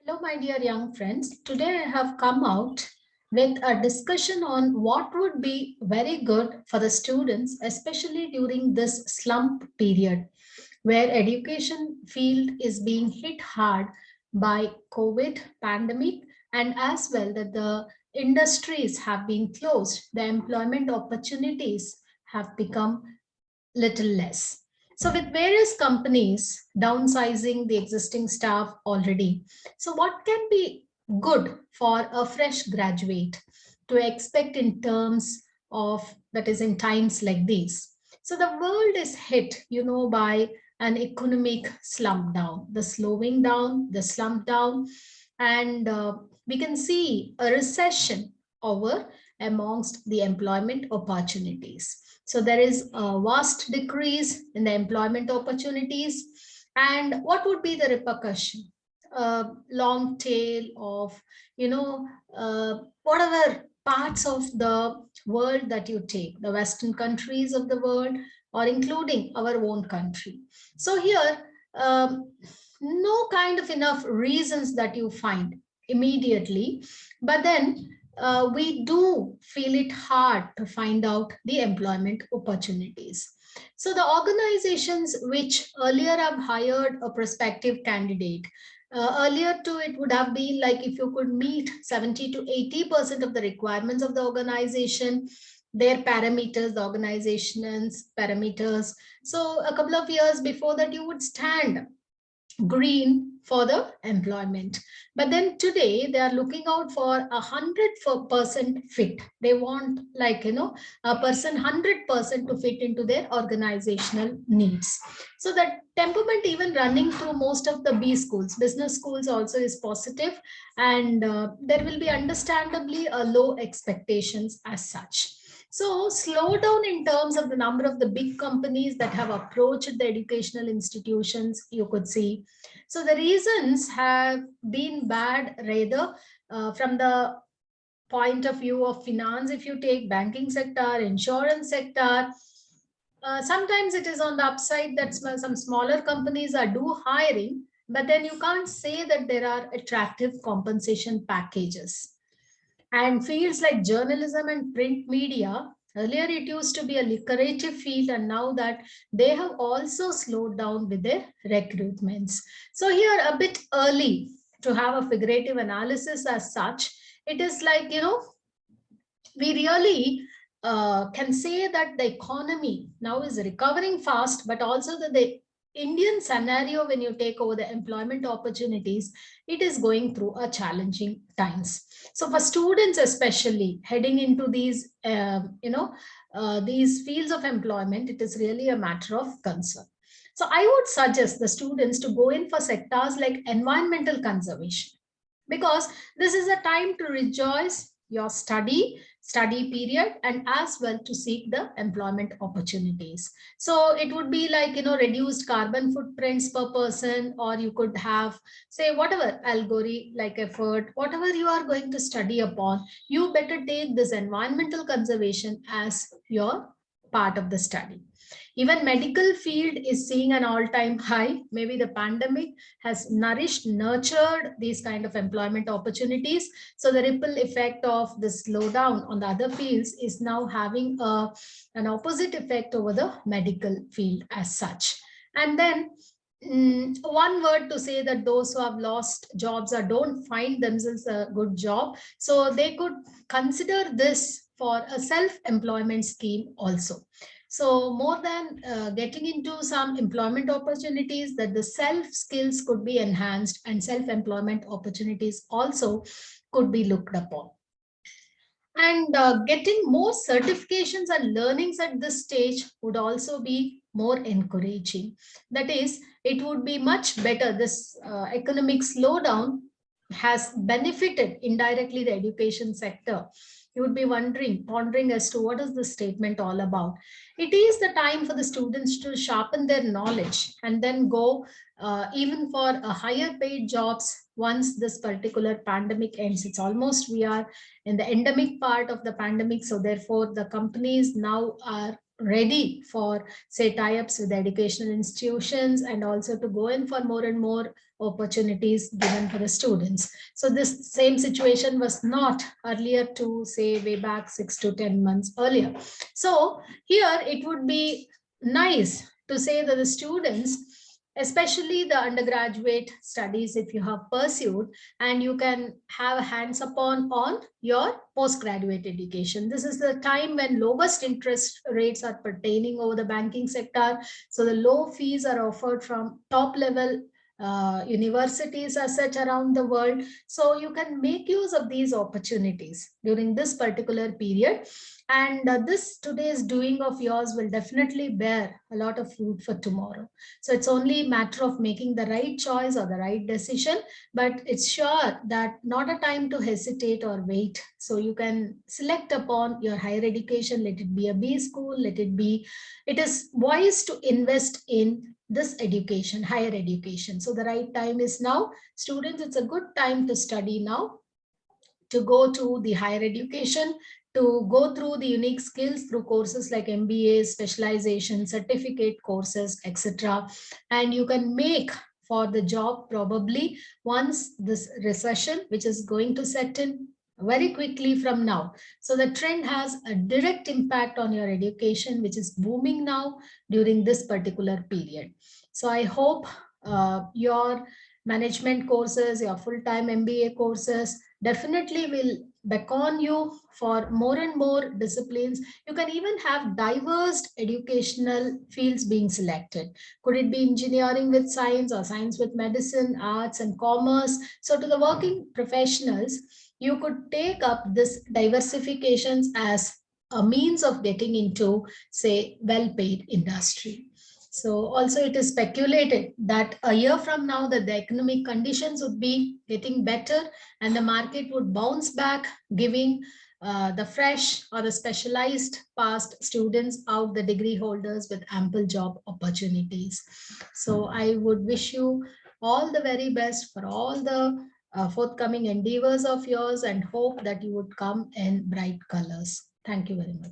Hello, my dear young friends. Today I have come out with a discussion on what would be very good for the students, especially during this slump period where education field is being hit hard by COVID pandemic and as well that the industries have been closed, the employment opportunities have become little less. So, with various companies downsizing the existing staff already, so what can be good for a fresh graduate to expect in terms of that is in times like these? So, the world is hit, by an economic slump down, the slowing down, the slump down, and we can see a recession over amongst the employment opportunities. So there is a vast decrease in the employment opportunities. And what would be the repercussion? A long tail of, whatever parts of the world that you take, the Western countries of the world, or including our own country. So here, no kind of enough reasons that you find immediately, but then we do feel it hard to find out the employment opportunities. So the organizations which earlier have hired a prospective candidate, earlier to it would have been like if you could meet 70 to 80% of the requirements of the organization, their parameters, the organization's parameters. So a couple of years before that, you would stand green for the employment, but then today they are looking out for 100% fit. They want, like, a person 100% to fit into their organizational needs. So that temperament even running through most of the B schools, business schools also is positive, and there will be understandably a low expectations as such. So slow down in terms of the number of the big companies that have approached the educational institutions, you could see. So the reasons have been bad rather from the point of view of finance. If you take banking sector, insurance sector, sometimes it is on the upside that some smaller companies are do hiring, but then you can't say that there are attractive compensation packages. And fields like journalism and print media, earlier it used to be a lucrative field, and now that they have also slowed down with their recruitments. So here a bit early to have a figurative analysis as such. It is like, we really can say that the economy now is recovering fast, but also that the Indian scenario, when you take over the employment opportunities, it is going through a challenging times. So for students, especially heading into these fields of employment, it is really a matter of concern. So I would suggest the students to go in for sectors like environmental conservation, because this is a time to rejoice your study period and as well to seek the employment opportunities. So it would be like, reduced carbon footprints per person, or you could have, say, whatever algorithm like effort, whatever you are going to study upon, you better take this environmental conservation as your part of the study. Even medical field is seeing an all-time high. Maybe the pandemic has nourished, nurtured these kind of employment opportunities. So the ripple effect of the slowdown on the other fields is now having an opposite effect over the medical field as such. And then one word to say that those who have lost jobs or don't find themselves a good job, so they could consider this for a self-employment scheme also. So more than getting into some employment opportunities, that the self skills could be enhanced and self-employment opportunities also could be looked upon. And getting more certifications and learnings at this stage would also be more encouraging. That is, it would be much better. This economic slowdown has benefited indirectly the education sector. You would be pondering as to what is this statement all about. It is the time for the students to sharpen their knowledge and then go even for a higher paid jobs once this particular pandemic ends. It's almost, we are in the endemic part of the pandemic. So therefore, the companies now are ready for, say, tie-ups with educational institutions, and also to go in for more and more opportunities given for the students. So this same situation was not earlier to, say, way back 6 to 10 months earlier. So here it would be nice to say that the students, especially the undergraduate studies, if you have pursued, and you can have hands upon on your postgraduate education. This is the time when lowest interest rates are pertaining over the banking sector. So the low fees are offered from top level universities as such around the world. So you can make use of these opportunities during this particular period. And this today's doing of yours will definitely bear a lot of fruit for tomorrow. So it's only a matter of making the right choice or the right decision, but it's sure that not a time to hesitate or wait. So you can select upon your higher education, let it be a B school, let it be, it is wise to invest in this education, higher education. So the right time is now. Students, it's a good time to study now, to go to the higher education, to go through the unique skills through courses like MBA, specialization, certificate courses, etc. And you can make for the job probably once this recession, which is going to set in very quickly from now. So the trend has a direct impact on your education, which is booming now during this particular period. So I hope your management courses, your full-time MBA courses definitely will beckon you for more and more disciplines. You can even have diverse educational fields being selected. Could it be engineering with science, or science with medicine, arts and commerce? So to the working professionals, you could take up this diversifications as a means of getting into, say, well-paid industry. So also it is speculated that a year from now that the economic conditions would be getting better and the market would bounce back, giving the fresh or the specialized past students out, the degree holders, with ample job opportunities. So I would wish you all the very best for all the forthcoming endeavors of yours, and hope that you would come in bright colors. Thank you very much.